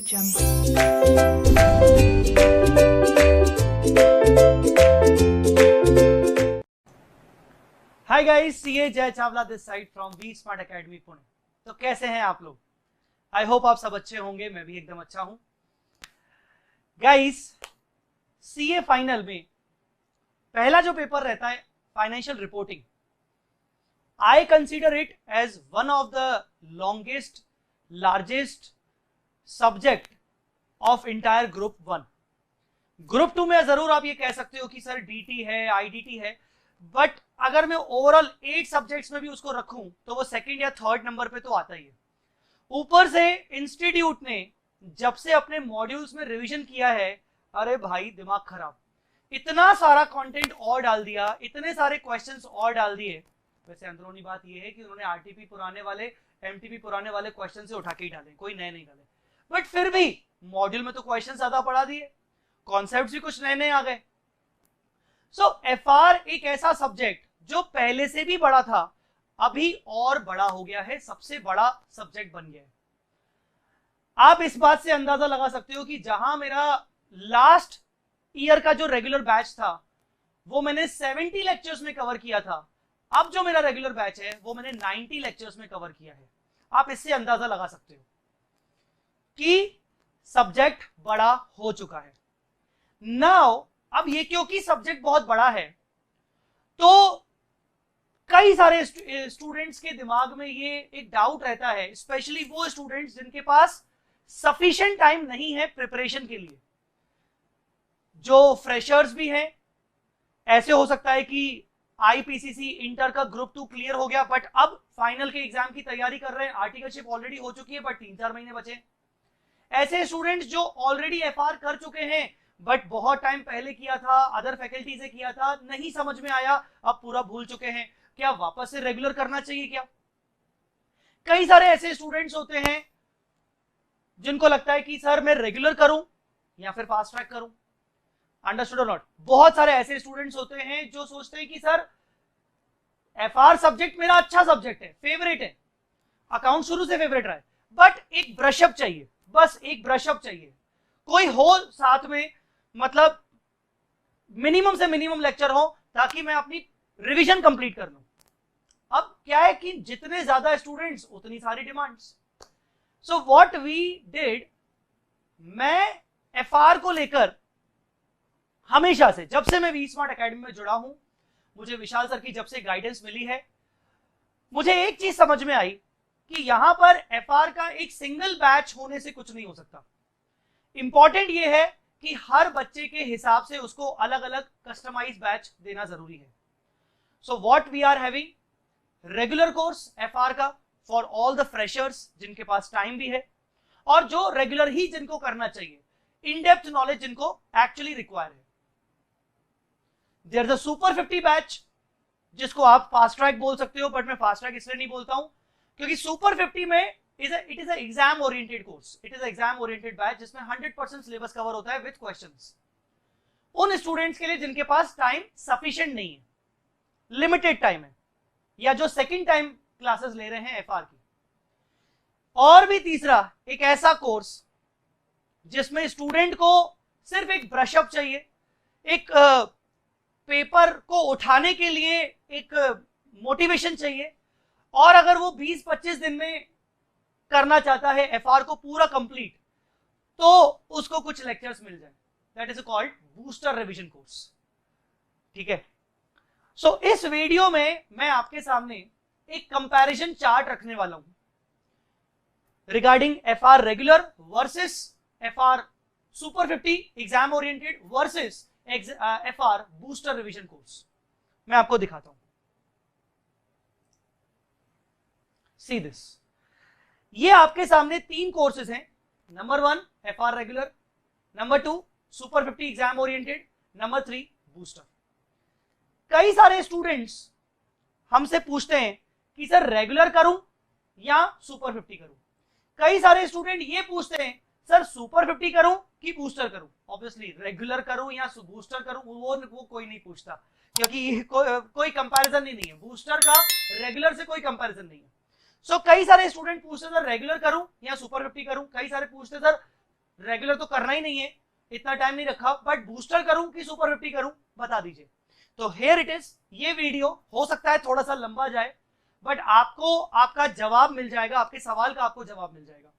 Hi guys, CA Jay Chawla this side from V smart academy Pune. तो कैसे हैं आप लोग? आई होप आप सब अच्छे होंगे। मैं भी एकदम अच्छा हूं। गाइस, सीए फाइनल में पहला जो पेपर रहता है financial reporting, I consider it as one of the longest largest subject of entire group 1। Group 2 में जरूर आप ये कह सकते हो कि सर डीटी है, आईडीटी है, बट अगर मैं ओवरऑल 8 सब्जेक्ट्स में भी उसको रखूं तो वो सेकंड या थर्ड नंबर पे तो आता ही है। ऊपर से इंस्टीट्यूट ने जब से अपने मॉड्यूल्स में रिवीजन किया है, अरे भाई दिमाग खराब, इतना सारा कंटेंट और डाल दिया, इतने सारे क्वेश्चंस और डाल दिए। वैसे अंदरूनी बात ये है कि उन्होंने आरटीपी पुराने वाले, एमटीपी पुराने वाले क्वेश्चन से उठा के ही डाले, कोई नए नहीं डाले, बट फिर भी मॉड्यूल में तो क्वेश्चन ज्यादा पढ़ा दिए, कॉन्सेप्ट्स भी कुछ नए नए आ गए। सो एफआर एक ऐसा सब्जेक्ट जो पहले से भी बड़ा था, अभी और बड़ा हो गया है, सबसे बड़ा सब्जेक्ट बन गया है। आप इस बात से अंदाजा लगा सकते हो कि जहां मेरा लास्ट ईयर का जो रेगुलर बैच था वो मैंने 70 लेक्चर्स में कवर किया था, अब जो मेरा रेगुलर बैच है वो मैंने 90 लेक्चर्स में कवर किया है। आप इससे अंदाजा लगा सकते हो कि सब्जेक्ट बड़ा हो चुका है। नाउ अब ये क्योंकि सब्जेक्ट बहुत बड़ा है तो कई सारे स्टूडेंट्स के दिमाग में ये एक डाउट रहता है, स्पेशली वो स्टूडेंट्स जिनके पास सफिशिएंट टाइम नहीं है प्रिपरेशन के लिए। जो फ्रेशर्स भी हैं, ऐसे हो सकता है कि आईपीसीसी इंटर का ग्रुप 2 क्लियर हो गया बट अब फाइनल के एग्जाम की तैयारी कर रहे हैं, आर्टिकलशिप ऑलरेडी हो चुकी है बट 3-4 महीने बचे। ऐसे स्टूडेंट्स जो ऑलरेडी एफआर कर चुके हैं बट बहुत टाइम पहले किया था, अदर फैकल्टी से किया था, नहीं समझ में आया, अब पूरा भूल चुके हैं, क्या वापस से रेगुलर करना चाहिए क्या? कई सारे ऐसे स्टूडेंट्स होते हैं जिनको लगता है कि सर मैं रेगुलर करूं या फिर फास्ट ट्रैक करूं। अंडरस्टूड और नॉट? बहुत सारे ऐसे स्टूडेंट्स होते हैं जो सोचते हैं कि सर एफआर सब्जेक्ट मेरा अच्छा सब्जेक्ट है, फेवरेट है, अकाउंट शुरू से फेवरेट रहा है, बट एक ब्रशअप चाहिए, बस एक ब्रशअप चाहिए, कोई हो साथ में, मतलब मिनिमम से मिनिमम लेक्चर हो ताकि मैं अपनी रिवीजन कंप्लीट कर लूं। अब क्या है कि जितने ज्यादा स्टूडेंट्स उतनी सारी demands. So what we did, मैं एफआर को लेकर हमेशा से, जब से मैं वी स्मार्ट एकेडमी में जुड़ा हूं, मुझे विशाल सर की जब से गाइडेंस मिली है, मुझे एक चीज समझ में आई कि यहां पर एफआर का एक सिंगल बैच होने से कुछ नहीं हो सकता। इंपॉर्टेंट ये है कि हर बच्चे के हिसाब से उसको अलग अलग कस्टमाइज बैच देना जरूरी है। So what we are having regular course FR का फॉर ऑल द फ्रेशर्स जिनके पास टाइम भी है और जो रेगुलर ही जिनको करना चाहिए, इन डेप्थ नॉलेज जिनको एक्चुअली रिक्वायर है। There is a super 50 batch जिसको आप फास्ट ट्रैक बोल सकते हो, बट मैं फास्ट ट्रैक इसलिए नहीं बोलता हूं क्योंकि सुपर 50 में it is a exam oriented course, it is a exam oriented batch जिसमें 100% सिलेबस कवर होता है विद क्वेश्चंस। उन स्टूडेंट्स के लिए जिनके पास टाइम सफिशिएंट नहीं है, लिमिटेड टाइम है, या जो सेकंड टाइम क्लासेस ले रहे हैं एफआर की। और भी तीसरा एक ऐसा कोर्स जिसमें स्टूडेंट को सिर्फ एक ब्रशअप चाहिए, एक पेपर को उठाने के लिए एक मोटिवेशन चाहिए, और अगर वो 20-25 दिन में करना चाहता है एफआर को पूरा कंप्लीट तो उसको कुछ लेक्चर्स मिल जाए। That is called booster revision course. ठीक है? सो इस वीडियो में मैं आपके सामने एक कंपैरिजन चार्ट रखने वाला हूं regarding FR regular versus FR super 50 exam oriented versus FR booster revision course. मैं आपको दिखाता हूं। सी दिस, ये आपके सामने 3 कोर्सेज हैं। Number 1 FR regular, number 2 super 50 exam oriented, number 3 booster. कई सारे स्टूडेंट्स हमसे पूछते हैं कि सर रेगुलर करूं या सुपर 50 करूं। कई सारे स्टूडेंट ये पूछते हैं सर सुपर 50 करूं कि बूस्टर करूं। ऑब्वियसली रेगुलर करूं या बूस्टर करूं वो कोई नहीं पूछता क्योंकि कोई कंपैरिजन ही नहीं है, बूस्टर का रेगुलर से कोई कंपैरिजन नहीं है। सो कई सारे स्टूडेंट पूछते सर रेगुलर करूं या सुपर 50 करूं, कई सारे पूछते सर रेगुलर तो करना ही नहीं है, इतना टाइम नहीं रखा, बट बूस्टर करूं कि सुपर 50 करूं, बता दीजिए। तो हियर इट इज, ये वीडियो हो सकता है थोड़ा सा लंबा जाए, बट आपको आपका जवाब मिल जाएगा, आपके सवाल का आपको जवाब मिल जाएगा।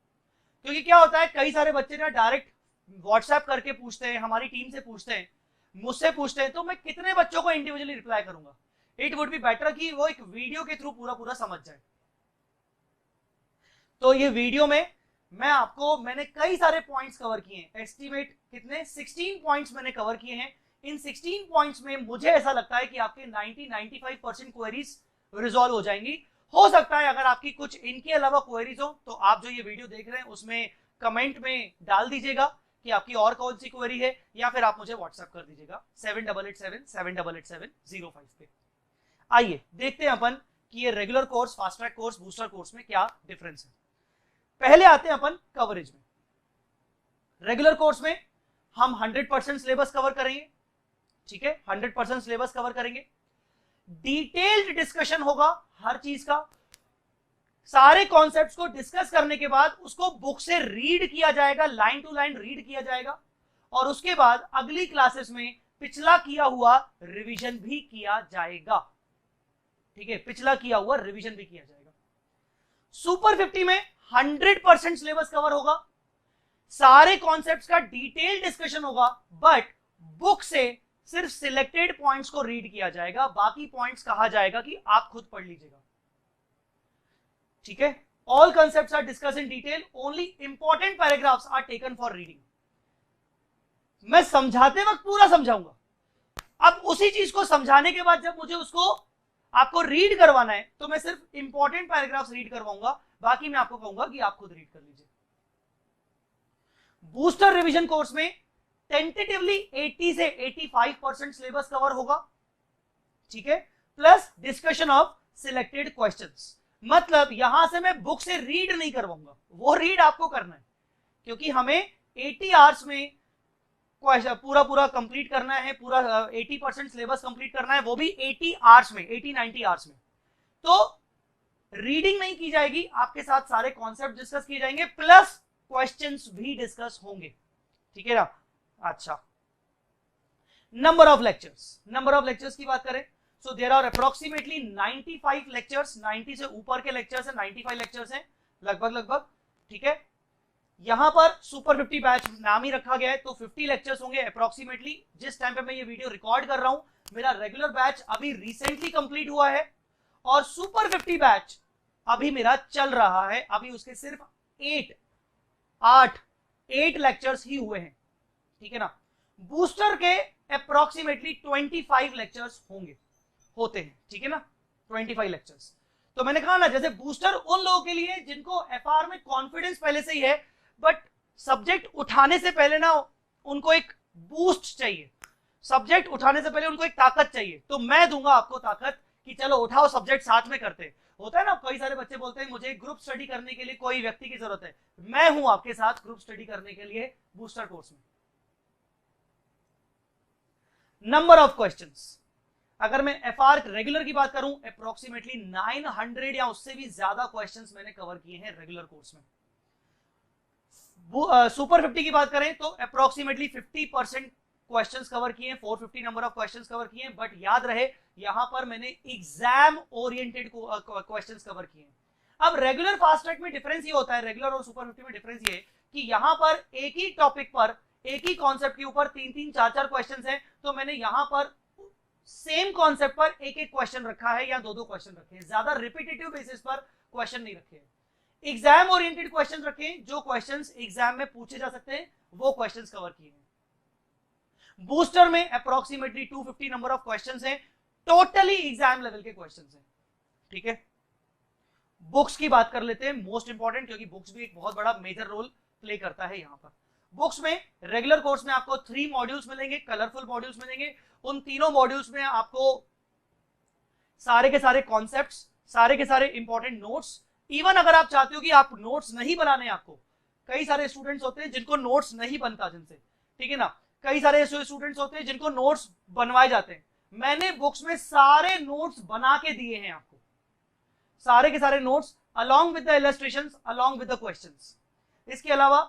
क्योंकि क्या होता है, कई सारे बच्चे ना डायरेक्ट व्हाट्सएप करके पूछते हैं, हमारी टीम से पूछते हैं, मुझसे पूछते हैं, तो मैं कितने बच्चों को इंडिविजुअली रिप्लाई करूंगा। इट वुड बी बेटर कि वो एक वीडियो के थ्रू पूरा पूरा समझ जाए। तो ये वीडियो में मैंने कई सारे पॉइंट्स कवर किए हैं, एस्टिमेट कितने 16 पॉइंट्स मैंने कवर किए हैं। इन 16 पॉइंट्स में मुझे ऐसा लगता है कि आपके 90-95% क्वेरीज रिजॉल्व हो जाएंगी। हो सकता है अगर आपकी कुछ इनके अलावा क्वेरीज हो तो आप जो ये वीडियो देख रहे हैं उसमें कमेंट में डाल दीजिएगा कि आपकी और कौन सी क्वेरी है, या फिर आप मुझे व्हाट्सएप कर दीजिएगा 7887788705 पे। आइए देखते हैं अपन कि ये regular course, fast track course, booster course में क्या डिफरेंस है। पहले आते हैं अपन कवरेज में। रेगुलर कोर्स में हम 100% सिलेबस कवर करेंगे, ठीक है, 100% सिलेबस कवर करेंगे। डिटेल्ड डिस्कशन होगा हर चीज का, सारे कॉन्सेप्ट्स को डिस्कस करने के बाद उसको बुक से रीड किया जाएगा, लाइन टू लाइन रीड किया जाएगा, और उसके बाद अगली क्लासेस में पिछला किया हुआ रिवीजन भी किया जाएगा, ठीक है, पिछला किया हुआ रिवीजन भी किया जाएगा। सुपर 50 में 100% सिलेबस कवर होगा, सारे कॉन्सेप्ट्स का डिटेल डिस्कशन होगा, बट बुक से सिर्फ सिलेक्टेड पॉइंट्स को रीड किया जाएगा, बाकी पॉइंट्स कहा जाएगा कि आप खुद पढ़ लीजिएगा, ठीक है। All concepts are discuss in detail, only important paragraphs are taken for reading. मैं समझाते वक्त पूरा समझाऊंगा, अब उसी चीज को समझाने के बाद जब मुझे उसको आपको रीड करवाना है तो मैं सिर्फ इंपॉर्टेंट पैराग्राफ्स रीड करवाऊंगा, बाकी मैं आपको कहूंगा कि आप खुद रीड कर लीजिए। बूस्टर रिवीजन कोर्स में टेंटेटिवली 80 से 85% सिलेबस कवर होगा, ठीक है, plus discussion of selected questions. मतलब यहां से मैं बुक से रीड नहीं करवाऊंगा, वो रीड आपको करना है, क्योंकि हमें 80 आवर्स में पूरा पूरा कंप्लीट करना है, पूरा 80% सिलेबस कंप्लीट करना है, वो भी 80 आवर्स में, 80-90 आवर्स में। तो रीडिंग नहीं की जाएगी, आपके साथ सारे कॉन्सेप्ट डिस्कस किए जाएंगे, प्लस क्वेश्चंस भी डिस्कस होंगे, ठीक है ना। अच्छा, नंबर ऑफ लेक्चर्स की बात करें, so there are approximately 95 lectures, 90 से ऊपर के लेक्चर्स हैं, 95 लेक्चर्स हैं लगभग, ठीक है। यहां पर सुपर 50 बैच नाम ही रखा गया है, तो 50 लेक्चर्स होंगे अप्रोक्सीमेटली। जिस टाइम पे मैं ये वीडियो रिकॉर्ड कर रहा हूं, मेरा रेगुलर बैच अभी रिसेंटली कंप्लीट हुआ है, और सुपर 50 बैच अभी मेरा चल रहा है, अभी उसके सिर्फ 8 लेक्चर्स ही हुए हैं, ठीक है ना। बूस्टर के अप्रोक्सीमेटली 25 लेक्चर्स होते हैं, ठीक है ना, 25 लेक्चर्स। तो मैंने कहा ना, जैसे बूस्टर उन लोगों के लिए जिनको एफआर में कॉन्फिडेंस पहले से ही है, बट सब्जेक्ट उठाने से पहले ना उनको एक बूस्ट चाहिए, सब्जेक्ट उठाने से पहले उनको एक ताकत चाहिए, तो मैं दूंगा आपको ताकत कि चलो उठाओ सब्जेक्ट, साथ में करते। होता है ना, कई सारे बच्चे बोलते हैं मुझे ग्रुप स्टडी करने के लिए कोई व्यक्ति की जरूरत है, मैं हूं आपके साथ ग्रुप स्टडी करने के लिए बूस्टर कोर्स में। नंबर ऑफ क्वेश्चंस, अगर मैं एफआर रेगुलर की बात करूं, अप्रोक्सीमेटली 900 या उससे भी ज्यादा क्वेश्चंस मैंने कवर किए हैं रेगुलर कोर्स में। सुपर 50 की बात करें तो अप्रोक्सीमेटली 50% क्वेश्चंस कवर किए हैं, 450 नंबर ऑफ क्वेश्चंस कवर किए हैं, बट याद रहे यहां पर मैंने एग्जाम ओरिएंटेड क्वेश्चंस कवर किए हैं। अब रेगुलर फास्ट ट्रैक में डिफरेंस ये होता है, रेगुलर और सुपर 50 में डिफरेंस ये कि यहां पर एक ही टॉपिक पर, एक ही कॉन्सेप्ट के ऊपर 3-3, 4-4 क्वेश्चंस हैं, तो मैंने यहां पर सेम कॉन्सेप्ट पर एक क्वेश्चन रखा है या 2 क्वेश्चन रखे हैं, ज्यादा रिपीटेटिव बेसिस पर क्वेश्चन नहीं रखे हैं। एग्जाम ओरिएंटेड क्वेश्चन रखें, जो क्वेश्चंस एग्जाम में पूछे जा सकते हैं वो क्वेश्चंस कवर किए हैं। बूस्टर में अप्रोक्सीमेटली 250 नंबर ऑफ क्वेश्चंस हैं, टोटली एग्जाम लेवल के क्वेश्चंस हैं, ठीक है। बुक्स की बात कर लेते हैं, मोस्ट इंपॉर्टेंट, क्योंकि बुक्स भी एक बहुत बड़ा मेजर रोल प्ले करता है यहां पर। बुक्स में रेगुलर कोर्स में आपको 3 मॉड्यूल्स मिलेंगे, कलरफुल मॉड्यूल्स मिलेंगे। उन तीनों मॉड्यूल्स में आपको सारे के सारे कॉन्सेप्ट्स, सारे के सारे इंपॉर्टेंट नोट्स, इवन अगर आप चाहते हो कि आप नोट्स नहीं बनाने, आपको कई सारे स्टूडेंट्स होते हैं जिनको नोट्स नहीं बनता जिनसे, ठीक है ना, कई सारे स्टूडेंट्स होते हैं जिनको नोट्स बनवाए जाते हैं, मैंने बुक्स में सारे नोट्स बना के दिए हैं आपको, सारे के सारे notes along with the illustrations, along with the questions. इसके अलावा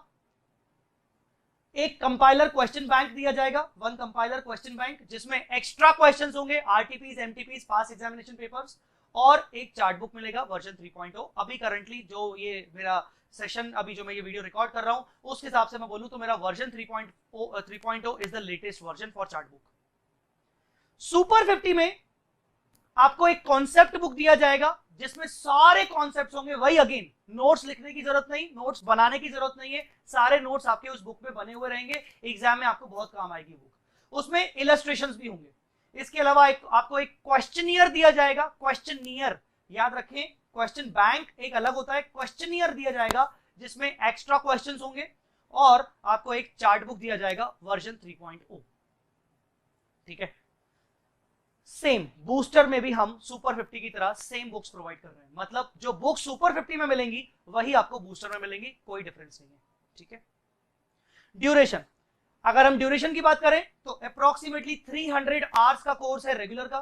एक कंपाइलर क्वेश्चन बैंक दिया जाएगा, वन कंपाइलर क्वेश्चन बैंक, जिसमें एक्स्ट्रा क्वेश्चंस होंगे, आरटीपीज, एमटीपीज, पास एग्जामिनेशन पेपर्स, और एक चार्ट बुक मिलेगा वर्जन 3.0। अभी करंटली जो ये मेरा सेशन, अभी जो मैं ये वीडियो रिकॉर्ड कर रहा हूं उस हिसाब से मैं बोलूं तो मेरा version 3.0 is the latest version for chart book. Super 50 में आपको एक कॉन्सेप्ट बुक दिया जाएगा जिसमें सारे कॉन्सेप्ट्स होंगे। वही अगेन, नोट्स लिखने की जरूरत नहीं, नोट्स बनाने की जरूरत नहीं है, सारे नोट्स आपके उस बुक में बने हुए रहेंगे, एग्जाम में आपको बहुत काम आएगी बुक। उसमें इलस्ट्रेशंस भी होंगे। इसके अलावा आपको एक क्वेश्चनियर दिया जाएगा, क्वेश्चनियर याद रखें, क्वेश्चन बैंक एक अलग होता है, क्वेश्चनियर दिया जाएगा जिसमें एक्स्ट्रा क्वेश्चंस होंगे, और आपको एक चार्ट बुक दिया जाएगा वर्जन 3.0। ठीक है, सेम बूस्टर में भी हम सुपर 50 की तरह सेम बुक्स प्रोवाइड कर रहे हैं, मतलब जो बुक्स सुपर 50 में मिलेंगी वही आपको बूस्टर में मिलेंगी, कोई डिफरेंस नहीं है। ठीक है, ड्यूरेशन, अगर हम ड्यूरेशन की बात करें तो अप्रोक्सीमेटली 300 आवर्स का कोर्स है रेगुलर का।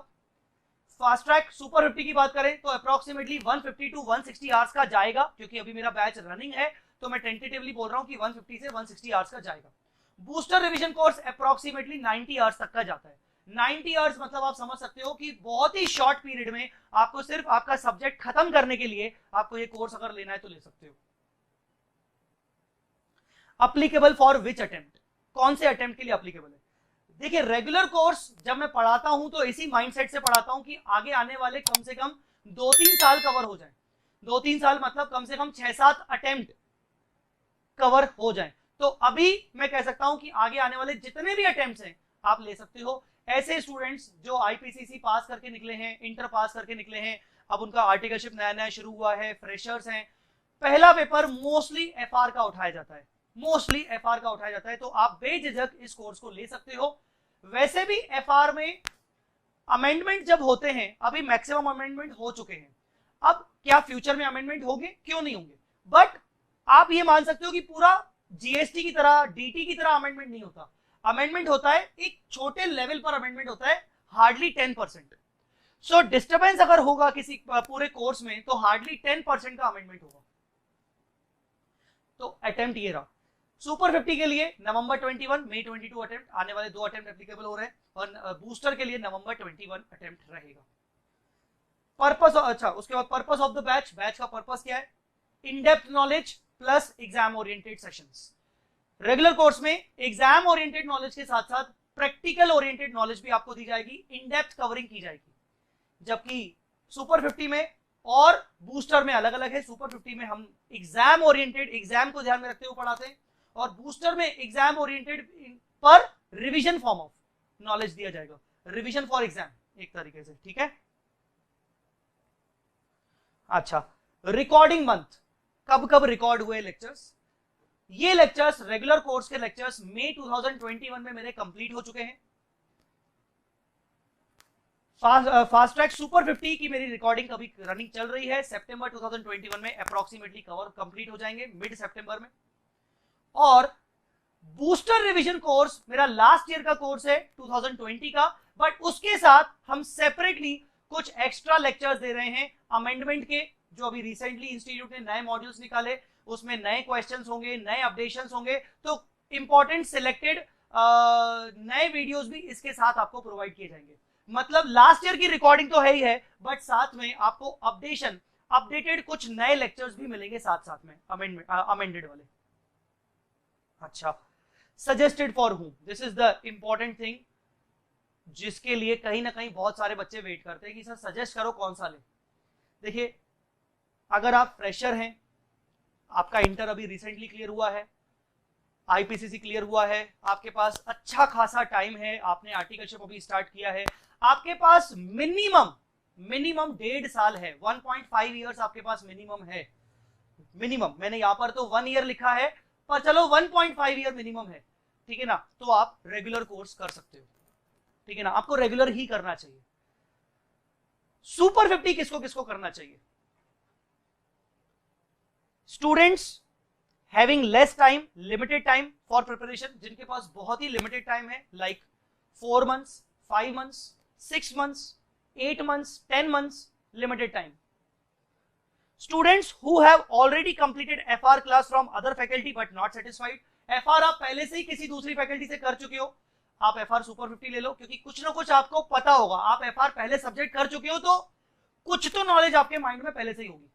फास्ट ट्रैक सुपर 50 की बात करें तो अप्रोक्सीमेटली 150 टू 160 आवर्स का जाएगा, क्योंकि अभी मेरा बैच रनिंग है तो मैं टेंटेटिवली बोल रहा हूं कि 150 से 160 आवर्स का जाएगा। Booster revision course approximately 90 hours तक का जाता है। 90 आवर्स मतलब आप समझ सकते हो कि बहुत ही शॉर्ट पीरियड में आपको सिर्फ आपका सब्जेक्ट खत्म करने के लिए आपको ये कोर्स अगर लेना है तो ले सकते हो। अप्लीकेबल फॉर विच अटेम्प्ट, कौन से अटेम्प्ट के लिए अप्लीकेबल है? देखिए, रेगुलर कोर्स जब मैं पढ़ाता हूं तो इसी माइंडसेट से पढ़ाता हूं कि आगे आने वाले कम से कम 2-3 साल कवर हो जाए। 2-3 साल मतलब कम से कम 6-7 अटेम्प्ट कवर हो जाए। तो अभी मैं कह सकता हूं कि आगे आने वाले जितने भी अटेम्प्ट्स हैं आप ले सकते हो। ऐसे स्टूडेंट्स जो आईपीसीसी पास करके निकले हैं, इंटर पास करके निकले हैं, अब उनका आर्टिकलशिप नया नया शुरू हुआ है, फ्रेशर्स हैं, पहला पेपर मोस्टली एफआर का उठाया जाता है, मोस्टली एफआर का उठाया जाता है, तो आप बेझिझक इस कोर्स को ले सकते हो। वैसे भी एफआर में अमेंडमेंट जब होते हैं, अभी मैक्सिमम अमेंडमेंट हो चुके हैं, अब क्या फ्यूचर में अमेंडमेंट होंगे? क्यों नहीं होंगे, बट आप ये मान सकते हो कि पूरा जीएसटी की तरह, डीटी की तरह अमेंडमेंट नहीं होता। अमेंडमेंट होता है एक छोटे लेवल पर, अमेंडमेंट होता है हार्डली 10%। सो डिस्टर्बेंस अगर होगा किसी पूरे कोर्स में तो हार्डली 10% का अमेंडमेंट होगा। तो अटेम्प्ट ये रहा सुपर 50 के लिए नवंबर 21, मई 22 अटेम्प्ट, आने वाले 2 अटेम्प्ट एप्लीकेबल हो रहे हैं, और बूस्टर के लिए नवंबर 21 अटेम्प्ट रहेगा। पर्पस, अच्छा उसके बाद purpose of the batch, batch का पर्पस क्या है? इन depth knowledge plus exam oriented sessions. Regular course में एग्जाम ओरिएंटेड नॉलेज के साथ साथ प्रैक्टिकल ओरिएंटेड नॉलेज भी आपको दी जाएगी, इन डेप्थ कवरिंग की जाएगी, जबकि सुपर 50 में और बूस्टर में अलग अलग है। सुपर 50 में हम एग्जाम ओरिएंटेड, एग्जाम को ध्यान में रखते हुए पढ़ाते हैं, और बूस्टर में एग्जाम ओरिएंटेड पर रिवीजन फॉर्म ऑफ नॉलेज दिया जाएगा, रिवीजन फॉर एग्जाम एक तरीके से। ठीक है, अच्छा रिकॉर्डिंग मंथ, कब कब रिकॉर्ड हुए लेक्चर्स? ये लेक्चर्स, रेगुलर कोर्स के लेक्चर्स मई 2021 में मेरे कंप्लीट हो चुके हैं। फास्ट ट्रैक सुपर 50 की मेरी रिकॉर्डिंग अभी रनिंग चल रही है, सितंबर 2021 में अप्रोक्सीमेटली कवर कंप्लीट हो जाएंगे, मिड सितंबर में। और बूस्टर रिवीजन कोर्स मेरा लास्ट ईयर का कोर्स है 2020 का, बट उसके साथ हम सेपरेटली कुछ एक्स्ट्रा लेक्चर्स दे रहे हैं अमेंडमेंट के, जो अभी रिसेंटली इंस्टीट्यूट ने नए मॉड्यूल्स निकाले, उसमें नए क्वेश्चंस होंगे, नए अपडेशंस होंगे, तो इंपॉर्टेंट सिलेक्टेड नए वीडियोस भी इसके साथ आपको प्रोवाइड किए जाएंगे। मतलब लास्ट ईयर की रिकॉर्डिंग तो है ही है, बट साथ में आपको अपडेटेड कुछ नए लेक्चर्स भी मिलेंगे साथ साथ में, अमेंडेड वाले। अच्छा, suggested for whom, this is the important thing, जिसके लिए कहीं ना कहीं बहुत सारे बच्चे वेट करते हैं कि सर सजेस्ट करो कौन सा ले। देखिए, अगर आप फ्रेशर हैं, आपका इंटर अभी रिसेंटली क्लियर हुआ है, आईपीसीसी क्लियर हुआ है, आपके पास अच्छा खासा टाइम है, आपने आर्टिकलशिप अभी स्टार्ट किया है, आपके पास मिनिमम 1.5 साल है, 1.5 ईयर्स आपके पास मिनिमम है। मिनिमम, मैंने यहां पर तो 1 ईयर लिखा है, पर चलो 1.5 ईयर मिनिमम है, ठीक है ना, तो आप रेगुलर कोर्स कर सकते हो, ठीक है ना, आपको रेगुलर ही करना चाहिए। सुपर 50 किसको किसको करना चाहिए? Students having less time, limited time for preparation, जिनके पास बहुत ही लिमिटेड टाइम है, like 4 months, 5 months, 6 months, 8 months, 10 months, limited time. Students who have already completed FR class from other faculty but not satisfied, FR आप पहले से ही किसी दूसरी faculty से कर चुके हो, आप एफआर सुपर 50 ले लो, क्योंकि कुछ ना कुछ आपको पता होगा, आप एफआर पहले सब्जेक्ट कर चुके हो तो कुछ तो नॉलेज आपके माइंड में पहले से ही होगी।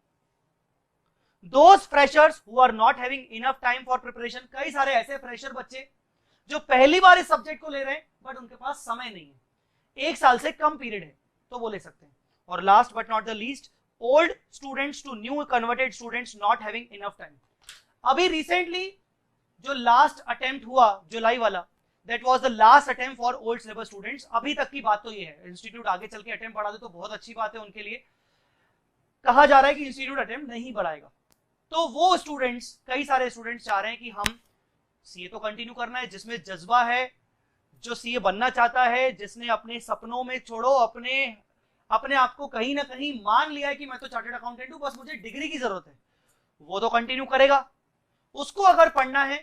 Those freshers who are not having enough time for preparation, कई सारे ऐसे फ्रेशर बच्चे जो पहली बार इस सब्जेक्ट को ले रहे हैं बट उनके पास समय नहीं है, 1 साल से कम पीरियड है, तो वो ले सकते हैं। और last but not the least, old students to new converted students not having enough time. अभी रिसेंटली जो लास्ट अटेम्प्ट हुआ जुलाई वाला, that was the last attempt for old syllabus students. अभी तक की बात तो ये है, इंस्टीट्यूट आगे चल के अटेम्प्ट बढ़ा दे तो बहुत अच्छी बात है उनके लिए। कहा जा रहा है कि इंस्टीट्यूट अटेम्प्ट नहीं बढ़ाएगा, तो वो स्टूडेंट्स, कई सारे स्टूडेंट्स चाह रहे हैं कि हम सीए तो कंटिन्यू करना है, जिसमें जज्बा है, जो सीए बनना चाहता है, जिसने अपने सपनों में छोड़ो अपने आप को कहीं ना कहीं मान लिया है कि मैं तो चार्टर्ड अकाउंटेंट हूं, बस मुझे डिग्री की जरूरत है, वो तो कंटिन्यू करेगा। उसको अगर पढ़ना है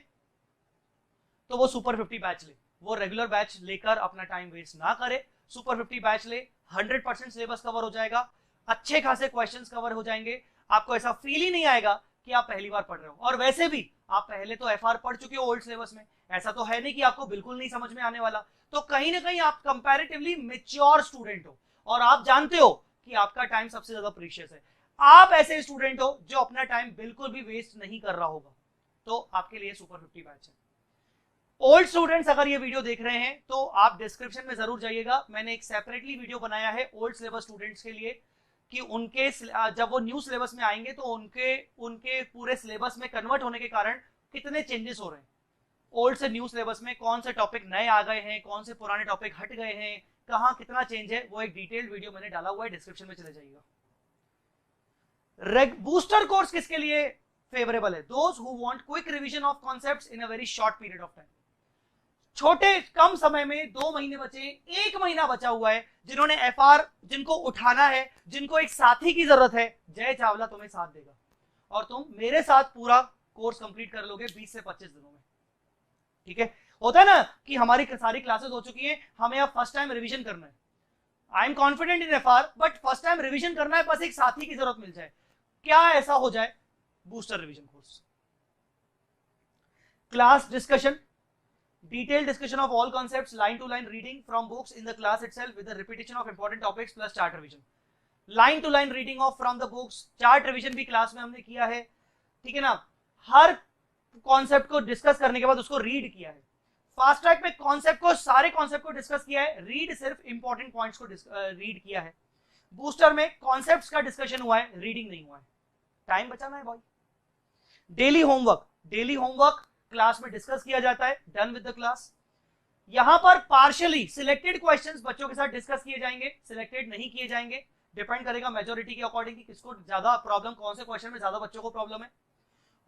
तो वो सुपर 50 बैच ले, वो रेगुलर बैच लेकर अपना टाइम वेस्ट ना करे, सुपर 50 बैच ले, 100% सिलेबस कवर हो जाएगा, अच्छे खासे क्वेश्चंस कवर हो जाएंगे, आपको ऐसा फील ही नहीं आएगा कि आप पहली बार पढ़ रहे हो। और वैसे भी आप पहले तो एफआर पढ़ चुके हो ओल्ड सिलेबस में, ऐसा तो है नहीं कि आपको बिल्कुल नहीं समझ में आने वाला, तो कहीं ना कहीं आप कंपैरेटिवली मैच्योर स्टूडेंट हो और आप जानते हो कि आपका टाइम सबसे ज्यादा प्रीशियस है। आप ऐसे स्टूडेंट हो जो अपना टाइम बिल्कुल भी वेस्ट नहीं कर रहा होगा, तो आपके लिए सुपर 50 बैच है। ओल्ड स्टूडेंट्स अगर ये वीडियो देख रहे हैं तो आप डिस्क्रिप्शन में जरूर जाइएगा, मैंने एक सेपरेटली वीडियो बनाया है ओल्ड सिलेबस स्टूडेंट्स के लिए कि उनके जब वो न्यू सिलेबस में आएंगे तो उनके पूरे सिलेबस में कन्वर्ट होने के कारण कितने चेंजेस हो रहे हैं, ओल्ड से न्यू सिलेबस में कौन से टॉपिक नए आ गए हैं, कौन से पुराने टॉपिक हट गए हैं, कहां कितना चेंज है, वो एक डिटेल्ड वीडियो मैंने डाला हुआ है, डिस्क्रिप्शन में चले जाइएगा। बूस्टर कोर्स किसके लिए फेवरेबल है? Those who want quick revision of concepts in a very short period of time. छोटे कम समय में 2 महीने बचे, 1 महीना बचा हुआ है, जिन्होंने एफआर, जिनको उठाना है, जिनको एक साथी की जरूरत है, जय चावला तुम्हें साथ देगा और तुम मेरे साथ पूरा कोर्स कंप्लीट कर लोगे 20 से 25 दिनों में। ठीक है, होता है ना कि हमारी सारी क्लासेस हो चुकी हैं, हमें अब फर्स्ट टाइम रिवीजन करना है, I am confident in FR but first time revision करना है, बस एक साथी की जरूरत मिल जाए। क्या ऐसा हो जाए? Booster revision course, class discussion, detailed discussion of all concepts, line to line reading from books in the class itself with the repetition of important topics plus chart revision. line to line reading of from the books, chart revision भी class में हमने किया है, ठीक है ना, हर concept को discuss करने के बाद उसको रीड किया है। फास्ट ट्रैक में कॉन्सेप्ट को, सारे कॉन्सेप्ट को डिस्कस किया है, रीड सिर्फ इंपॉर्टेंट पॉइंट्स को रीड किया है। बूस्टर में कॉन्सेप्ट्स का डिस्कशन हुआ है, रीडिंग नहीं हुआ है, टाइम बचाना है भाई। डेली होमवर्क क्लास में डिस्कस किया जाता है, डन विद द क्लास। यहां पर पार्शियली सिलेक्टेड क्वेश्चंस बच्चों के साथ डिस्कस किए जाएंगे, सिलेक्टेड नहीं किए जाएंगे, डिपेंड करेगा मेजॉरिटी के अकॉर्डिंग कि किसको ज्यादा प्रॉब्लम, कौन से क्वेश्चन में ज्यादा बच्चों को प्रॉब्लम है।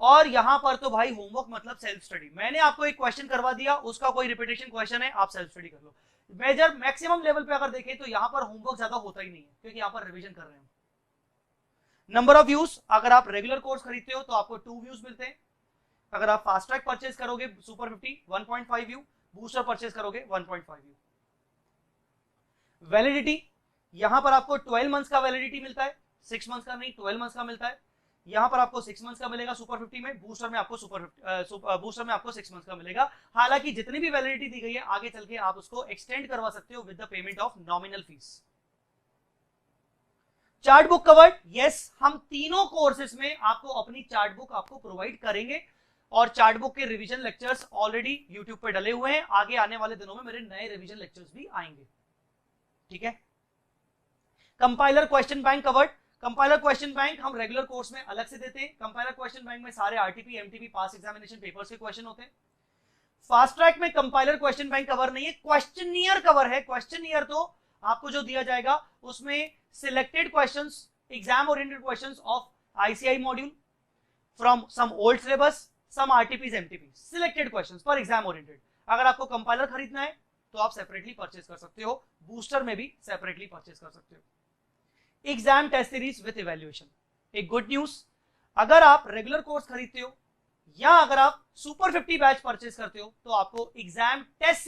और यहां पर तो भाई होमवर्क मतलब सेल्फ स्टडी, मैंने आपको एक क्वेश्चन करवा दिया, उसका कोई रिपीटेशन क्वेश्चन है, आप सेल्फ स्टडी कर लो। मेजर मैक्सिमम लेवल पे अगर देखें तो यहां पर होमवर्क ज्यादा होता ही नहीं है, क्योंकि यहां पर रिविजन कर रहे हैं। नंबर ऑफ व्यूज, अगर आप रेगुलर कोर्स खरीदते हो तो आपको 2 व्यूज मिलते हैं, अगर आप फास्ट ट्रैक परचेज करोगे सुपर 50 1.5 व्यू, बूस्टर परचेज करोगे 1.5 व्यू। वैलिडिटी, यहां पर आपको 12 मंथ्स का वैलिडिटी मिलता है, 6 मंथ्स का नहीं, 12 मंथ्स का मिलता है। यहां पर आपको 6 मंथ्स का मिलेगा सुपर 50 में, बूस्टर में आपको बूस्टर में आपको 6 मंथ्स का मिलेगा। हालांकि जितनी भी वैलिडिटी दी गई है आगे चल के आप उसको एक्सटेंड करवा सकते हो with the payment of nominal fees. Chart book covered, yes, हम तीनों कोर्सेज में आपको अपनी चार्ट बुक आपको प्रोवाइड करेंगे और चार्ट बुक के रिवीजन लेक्चर्स ऑलरेडी यूट्यूब पे डले हुए हैं, आगे आने वाले दिनों में मेरे नए रिवीजन लेक्चर्स भी आएंगे। ठीक है, compiler question bank covered, compiler question bank हम रेगुलर कोर्स में अलग से देते हैं, कंपाइलर क्वेश्चन बैंक में सारे आरटीपी एमटीपी पास एग्जामिनेशन पेपर्स के क्वेश्चन होते हैं। फास्ट ट्रैक में कंपाइलर क्वेश्चन बैंक कवर नहीं है, क्वेश्चनियर कवर है। क्वेश्चनियर तो आपको जो दिया जाएगा उसमें selected questions, exam oriented questions of ICI module from some old syllabus, some RTPs MTP, selected questions पर एग्जाम ओरिएंटेड। अगर आपको कंपाइलर खरीदना है तो आप सेपरेटली परचेज कर सकते हो, बूस्टर में भी सेपरेटली परचेज कर सकते हो। Exam test series with evaluation, एक गुड न्यूज, अगर आप रेगुलर कोर्स खरीदते हो या अगर आप सुपर 50 बैच परचेज करते हो तो आपको एग्जाम टेस्ट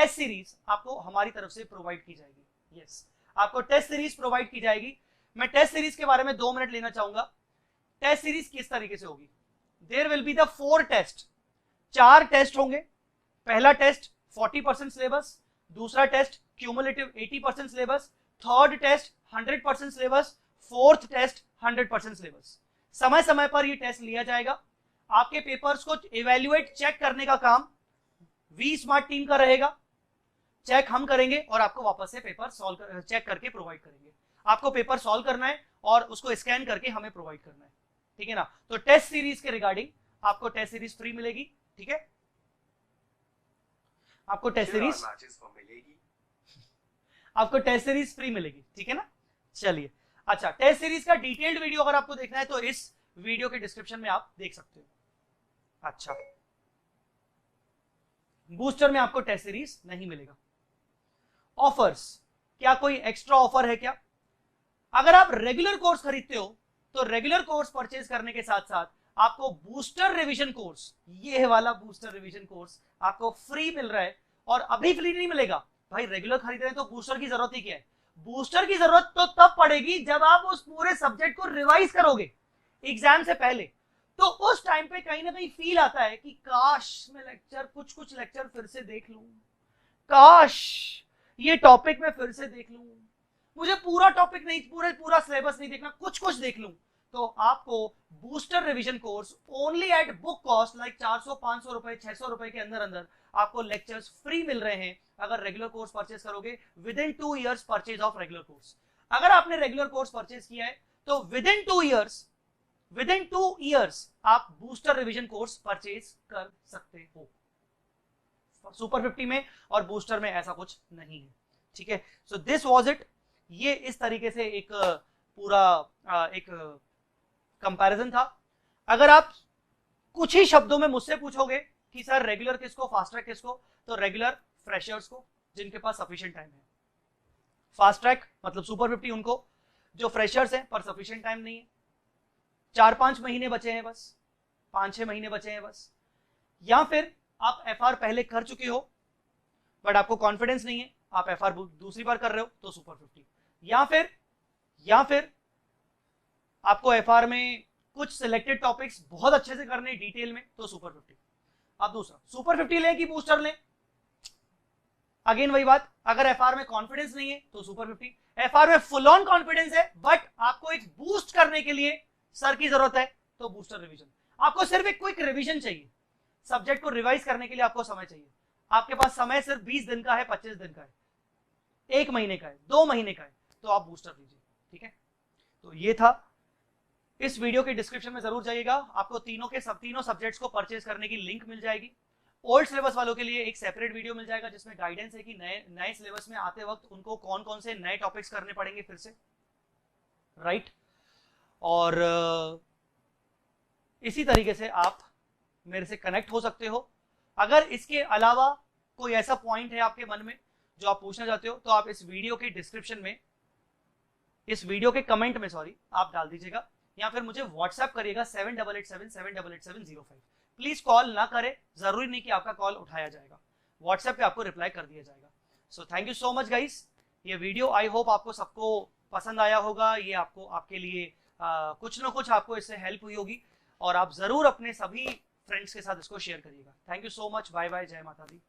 सीरीज आपको हमारी तरफ से प्रोवाइड की जाएगी। यस, आपको टेस्ट सीरीज प्रोवाइड की जाएगी। मैं टेस्ट सीरीज के बारे में 2 मिनट लेना चाहूंगा। टेस्ट सीरीज किस तरीके से होगी? There will be the 4 test, 4 test होंगे। पहला टेस्ट 40% सिलेबस, दूसरा test cumulative 80% syllabus, third test 100% syllabus, fourth test 100% syllabus. समय समय पर ये टेस्ट लिया जाएगा। आपके पेपर्स को इवैल्यूएट चेक करने का काम वी स्मार्ट टीम का रहेगा। चेक हम करेंगे और आपको वापस से पेपर सॉल्व चेक करके प्रोवाइड करेंगे। आपको पेपर सॉल्व करना है और उसको स्कैन करके हमें प्रोवाइड करना है, ठीक है ना। तो टेस्ट सीरीज के रिगार्डिंग आपको टेस्ट सीरीज फ्री मिलेगी, ठीक है। आपको टेस्ट सीरीज फ्री मिलेगी, ठीक है ना। चलिए, अच्छा, टेस्ट सीरीज का डिटेल्ड वीडियो अगर आपको देखना है तो इस वीडियो के डिस्क्रिप्शन में आप देख सकते हो। अच्छा, बूस्टर में आपको टेस्ट सीरीज नहीं मिलेगा। ऑफर्स, क्या कोई एक्स्ट्रा ऑफर है क्या? अगर आप रेगुलर कोर्स खरीदते हो तो रेगुलर कोर्स परचेज करने के साथ साथ आपको बूस्टर रिवीजन कोर्स, ये वाला बूस्टर रिवीजन कोर्स आपको फ्री मिल रहा है। और अभी फ्री नहीं मिलेगा भाई, रेगुलर खरीद रहे हैं तो बूस्टर की जरूरत ही क्या है? बूस्टर की जरूरत तो तब पड़ेगी जब आप उस पूरे सब्जेक्ट को रिवाइज करोगे एग्जाम से पहले। तो उस टाइम पे कहीं ना कहीं फील आता है कि काश मैं लेक्चर कुछ लेक्चर फिर से देख लूं, काश ये टॉपिक मैं फिर से देख लूं, मुझे पूरा टॉपिक नहीं, पूरा सिलेबस नहीं देखना, कुछ देख लूं। तो आपको booster revision course only at book cost like 400, 500 रुपए, 600 रुपए के अंदर अंदर आपको लेक्चर्स फ्री मिल रहे हैं अगर रेगुलर कोर्स परचेज करोगे with in 2 years purchase of regular course. अगर आपने रेगुलर कोर्स परचेज किया है तो विद इन 2 इयर्स आप बूस्टर रिवीजन कोर्स परचेज कर सकते हो। सुपर 50 में और बूस्टर में ऐसा कुछ नहीं है, ठीक है। So this was it. ये इस तरीके से एक पूरा एक कंपैरिजन था। अगर आप कुछ ही शब्दों में मुझसे पूछोगे कि सर रेगुलर किसको, फास्ट ट्रैक किसको, तो रेगुलर फ्रेशर्स को जिनके पास सफिशिएंट टाइम है, फास्ट ट्रैक मतलब सुपर 50 उनको, जो फ्रेशर्स हैं पर सफिशिएंट टाइम नहीं है, 4-5 महीने बचे हैं बस, 5-6 महीने बचे हैं बस, या फिर आप एफआर पहले कर चुके हो बट आपको कॉन्फिडेंस नहीं है, आप एफआर दूसरी बार कर रहे हो तो सुपर 50, या फिर आपको एफआर में कुछ सिलेक्टेड टॉपिक्स बहुत अच्छे से करने डिटेल में तो सुपर 50। अब दूसरा, सुपर 50 लें कि बूस्टर लें? अगेन वही बात, अगर एफआर में कॉन्फिडेंस नहीं है तो सुपर 50, एफआर में फुल ऑन कॉन्फिडेंस है बट आपको एक बूस्ट करने के लिए सर की जरूरत है तो बूस्टर रिवीजन। आपको सिर्फ एक क्विक रिवीजन चाहिए, सब्जेक्ट को रिवाइज करने के लिए आपको समय चाहिए। आपके पास समय सिर्फ 20 दिन का है, 25 दिन का है, 1 महीने का है, 2 महीने का है, तो आप बूस्टर लीजिए, ठीक है। तो ये था। इस वीडियो के डिस्क्रिप्शन में जरूर जाइएगा, आपको तीनों सब्जेक्ट्स को परचेज करने की लिंक मिल जाएगी। ओल्ड सिलेबस वालों के लिए एक सेपरेट वीडियो मिल जाएगा जिसमें गाइडेंस है कि नए सिलेबस में आते वक्त उनको कौन कौन से नए टॉपिक्स करने पड़ेंगे फिर से, राइट। और इसी तरीके से आप मेरे से कनेक्ट हो सकते हो। अगर इसके अलावा कोई ऐसा पॉइंट है आपके मन में जो आप पूछना चाहते हो तो आप इस वीडियो के डिस्क्रिप्शन में, इस वीडियो के कमेंट में आप डाल दीजिएगा, या फिर मुझे व्हाट्सएप करिएगा 7887788705। प्लीज कॉल ना करें, जरूरी नहीं कि आपका कॉल उठाया जाएगा, व्हाट्सएप पे आपको रिप्लाई कर दिया जाएगा। So thank you so much guys. ये वीडियो आई होप आपको सबको पसंद आया होगा, ये आपके लिए कुछ ना कुछ आपको इससे हेल्प हुई होगी और आप जरूर अपने सभी फ्रेंड्स के साथ इसको शेयर करिएगा। Thank you so much, bye bye, जय माता दी।